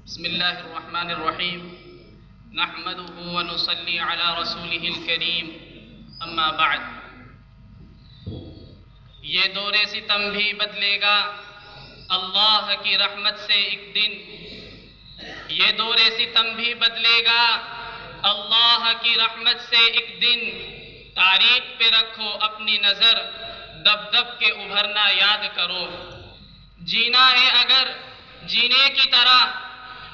بسم اللہ الرحمن الرحیم نحمده ونصلی علی رسوله الکریم اما بعد۔ یہ دور ستم بھی بدلے گا اللہ کی رحمت سے ایک دن، یہ دور ستم بھی بدلے گا اللہ کی رحمت سے ایک دن۔ تاریخ پہ رکھو اپنی نظر، دب دب کے ابھرنا یاد کرو۔ جینا ہے اگر جینے کی طرح،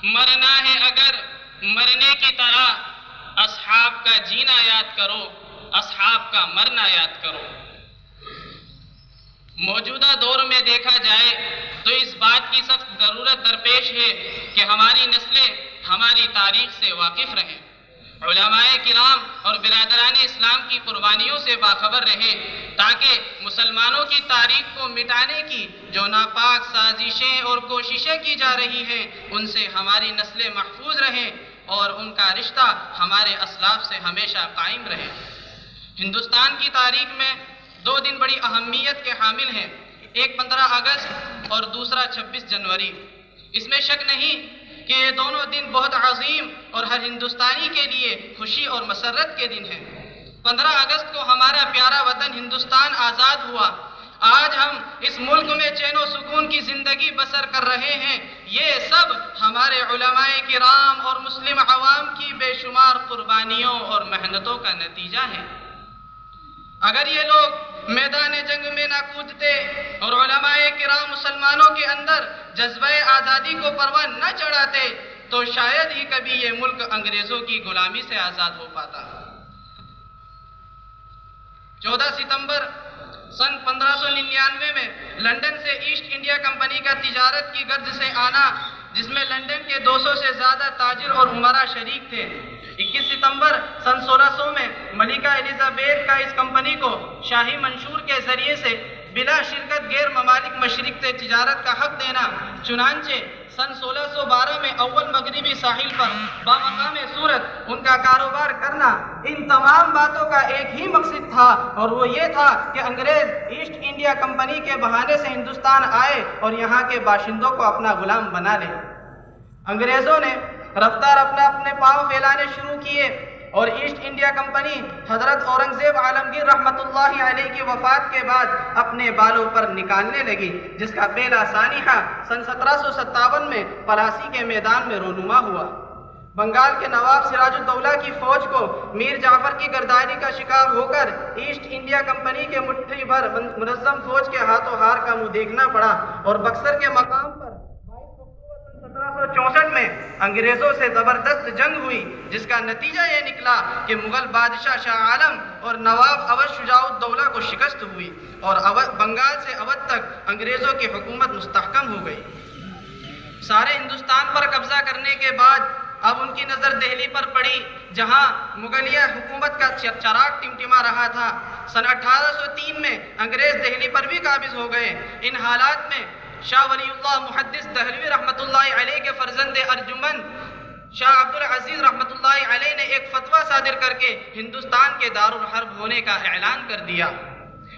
مرنا ہے اگر مرنے کی طرح، اصحاب کا جینا یاد کرو، اصحاب کا مرنا یاد کرو۔ موجودہ دور میں دیکھا جائے تو اس بات کی سخت ضرورت درپیش ہے کہ ہماری نسلیں ہماری تاریخ سے واقف رہیں، علماء کرام اور برادران اسلام کی قربانیوں سے باخبر رہیں، تاکہ مسلمانوں کی تاریخ کو مٹانے کی جو ناپاک سازشیں اور کوششیں کی جا رہی ہیں ان سے ہماری نسلیں محفوظ رہیں اور ان کا رشتہ ہمارے اسلاف سے ہمیشہ قائم رہے۔ ہندوستان کی تاریخ میں دو دن بڑی اہمیت کے حامل ہیں، ایک 15 اگست اور دوسرا 26 جنوری۔ اس میں شک نہیں کہ یہ دونوں دن بہت عظیم اور ہر ہندوستانی کے لیے خوشی اور مسرت کے دن ہیں۔ 15 اگست کو ہمارا پیارا وطن ہندوستان آزاد ہوا۔ آج ہم اس ملک میں چین و سکون کی زندگی بسر کر رہے ہیں، یہ سب ہمارے علماء کرام اور مسلم عوام کی بے شمار قربانیوں اور محنتوں کا نتیجہ ہے۔ اگر یہ لوگ میدان جنگ میں نہ کودتے اور علماء کرام مسلمانوں کے اندر جذبہ آزادی کو پروان نہ چڑھاتے تو شاید ہی کبھی یہ ملک انگریزوں کی غلامی سے آزاد ہو پاتا۔ 14 ستمبر سن 1599 میں لندن سے ایسٹ انڈیا کمپنی کا تجارت کی غرض سے آنا، جس میں لندن کے 200 سے زیادہ تاجر اور امراء شریک تھے۔ 21 ستمبر سن 1600 میں ملکہ الزابیتھ کا اس کمپنی کو شاہی منشور کے ذریعے سے بلا شرکت غیر ممالک مشرق سے تجارت کا حق دینا، چنانچہ سن 1612 میں اول مغربی ساحل پر بامقام صورت ان کا کاروبار کرنا۔ ان تمام باتوں کا ایک ہی مقصد تھا اور وہ یہ تھا کہ انگریز ایسٹ انڈیا کمپنی کے بہانے سے ہندوستان آئے اور یہاں کے باشندوں کو اپنا غلام بنا لے۔ انگریزوں نے رفتہ رفتہ اپنے پاؤں پھیلانے شروع کیے اور ایسٹ انڈیا کمپنی حضرت اورنگزیب عالمگیر رحمۃ اللہ علیہ کی وفات کے بعد اپنے بالوں پر نکالنے لگی، جس کا پہلا سانحہ سن 1757 میں پلاسی کے میدان میں رونما ہوا۔ بنگال کے نواب سراج الدولہ کی فوج کو میر جعفر کی غداری کا شکار ہو کر ایسٹ انڈیا کمپنی کے مٹھی بھر منظم فوج کے ہاتھوں ہار کا منہ دیکھنا پڑا اور بکسر کے مقام پر 1764 میں انگریزوں سے زبردست جنگ ہوئی، جس کا نتیجہ یہ نکلا کہ مغل بادشاہ شاہ عالم اور نواب اودھ شجاع الدولہ کو شکست ہوئی اور بنگال سے اودھ تک انگریزوں کی حکومت مستحکم ہو گئی۔ سارے ہندوستان پر قبضہ کرنے کے بعد اب ان کی نظر دہلی پر پڑی، جہاں مغلیہ حکومت کا چراغ ٹمٹما رہا تھا۔ سن 1803 میں انگریز دہلی پر بھی قابض ہو گئے۔ ان حالات میں شاہ ولی اللہ محدث دہلوی رحمۃ اللہ علیہ کے فرزند ارجمند شاہ عبد العزیز رحمۃ اللہ علیہ نے ایک فتویٰ صادر کر کے ہندوستان کے دارالحرب ہونے کا اعلان کر دیا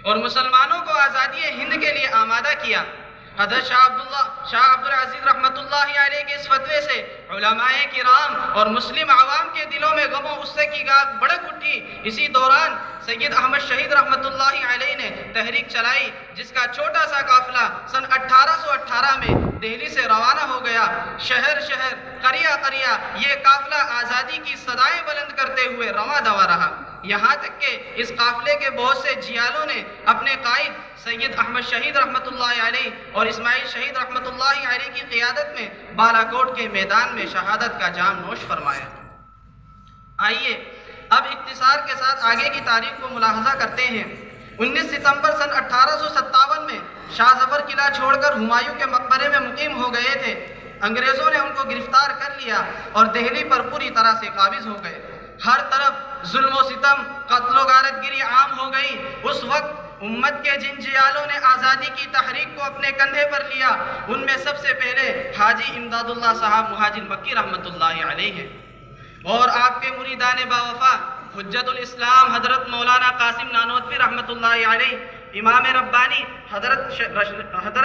اور مسلمانوں کو آزادی ہند کے لیے آمادہ کیا۔ حضرت شاہ عبد العزیز رحمۃ اللہ علیہ کے اس فتوے سے علماء کرام اور مسلم عوام کے دلوں میں غم و غصے کی آگ بھڑک اٹھی۔ اسی دوران سید احمد شہید رحمۃ اللہ علیہ نے تحریک چلائی، جس کا چھوٹا سا قافلہ سن 1818 میں دہلی سے روانہ ہو گیا۔ شہر شہر، قریہ قریہ یہ قافلہ آزادی کی صدائیں بلند کرتے ہوئے رواں دواں رہا، یہاں تک کہ اس قافلے کے بہت سے جیالوں نے اپنے قائد سید احمد شہید رحمۃ اللہ علیہ اور اسماعیل شہید رحمۃ اللہ علیہ کی قیادت میں بالا کوٹ کے میدان میں شہادت کا جام نوش فرمایا۔ آئیے اب اختصار کے ساتھ آگے کی تاریخ کو ملاحظہ کرتے ہیں۔ 19 ستمبر سن 1857 میں شاہ ظفر قلعہ چھوڑ کر ہمایوں کے مقبرے میں مقیم ہو گئے تھے۔ انگریزوں نے ان کو گرفتار کر لیا اور دہلی پر پوری طرح سے قابض ہو گئے۔ ہر طرف ظلم و ستم، قتل و غارت گری عام ہو گئی۔ اس وقت امت کے جن جیالوں نے آزادی کی تحریک کو اپنے کندھے پر لیا، ان میں سب سے پہلے حاجی امداد اللہ صاحب مہاجر مکی رحمۃ اللہ علیہ ہیں، اور آپ کے مریدان باوفا حجت الاسلام حضرت مولانا قاسم نانوتوی رحمۃ اللہ علیہ، امام ربانی حضرت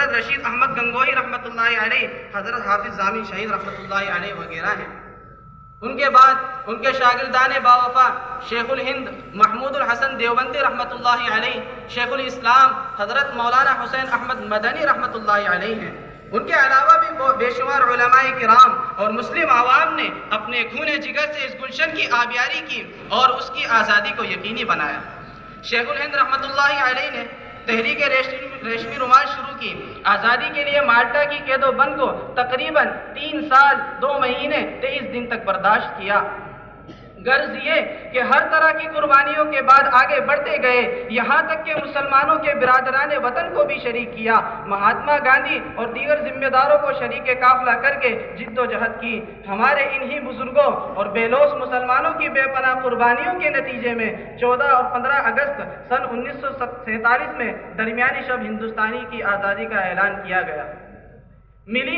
رشید احمد گنگوہی رحمۃ اللہ علیہ، حضرت حافظ ضامن شہید رحمۃ اللہ علیہ وغیرہ ہیں۔ ان کے بعد ان کے شاگردان باوفا شیخ الہند محمود الحسن دیوبندی رحمۃ اللہ علیہ، شیخ الاسلام حضرت مولانا حسین احمد مدنی رحمۃ اللہ علیہ ہیں۔ ان کے علاوہ بھی بے شمار علماء کرام اور مسلم عوام نے اپنے خون جگر سے اس گلشن کی آبیاری کی اور اس کی آزادی کو یقینی بنایا۔ شیخ الہند رحمۃ اللہ علیہ نے تحریک ریشمی رومال شروع کی۔ آزادی کے لیے مالٹا کی قید و بند کو تقریباً 3 سال 2 مہینے 23 دن تک برداشت کیا۔ غرض یہ کہ ہر طرح کی قربانیوں کے بعد آگے بڑھتے گئے، یہاں تک کہ مسلمانوں کے برادران وطن کو بھی شریک کیا۔ مہاتما گاندھی اور دیگر ذمہ داروں کو شریک قافلہ کر کے جد و جہد کی۔ ہمارے انہی بزرگوں اور بے لوث مسلمانوں کی بے پناہ قربانیوں کے نتیجے میں 14 اور 15 اگست سن 1947 میں درمیانی شب ہندوستانی کی آزادی کا اعلان کیا گیا۔ ملی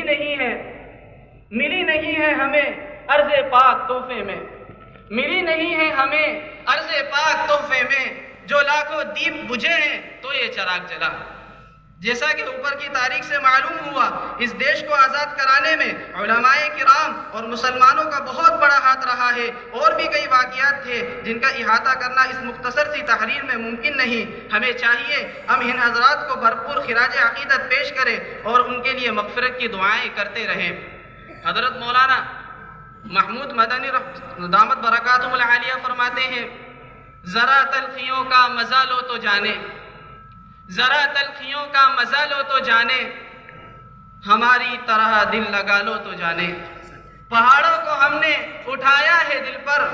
نہیں ہے ہمیں عرض پاک تحفے میں، ملی نہیں ہے ہمیں عرض پاک تحفے میں، جو لاکھوں دیپ بجھے ہیں تو یہ چراغ جلا۔ جیسا کہ اوپر کی تاریخ سے معلوم ہوا، اس دیش کو آزاد کرانے میں علماء کرام اور مسلمانوں کا بہت بڑا ہاتھ رہا ہے۔ اور بھی کئی واقعات تھے جن کا احاطہ کرنا اس مختصر سی تحریر میں ممکن نہیں۔ ہمیں چاہیے ہم ان حضرات کو بھرپور خراج عقیدت پیش کریں اور ان کے لیے مغفرت کی دعائیں کرتے رہیں۔ حضرت مولانا محمود مدنی دامت برکاتہم العالیہ فرماتے ہیں، ذرا تلخیوں کا مزہ لو تو جانے، ذرا تلخیوں کا مزہ لو تو جانے، ہماری طرح دل لگا لو تو جانے۔ پہاڑوں کو ہم نے اٹھایا ہے دل پر،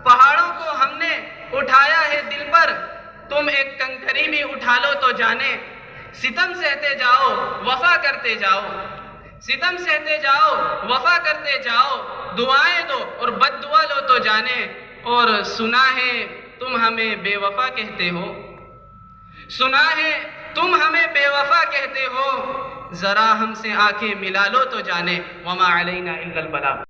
پہاڑوں کو ہم نے اٹھایا ہے دل پر، تم ایک کنکری بھی اٹھا لو تو جانے۔ ستم سہتے جاؤ وفا کرتے جاؤ، ستم سہتے جاؤ وفا کرتے جاؤ، دعائیں دو اور بد دعا لو تو جانے۔ اور سنا ہے تم ہمیں بے وفا کہتے ہو، سنا ہے تم ہمیں بے وفا کہتے ہو، ذرا ہم سے آنکھیں ملا لو تو جانے۔ وما علینا الا البلاغ۔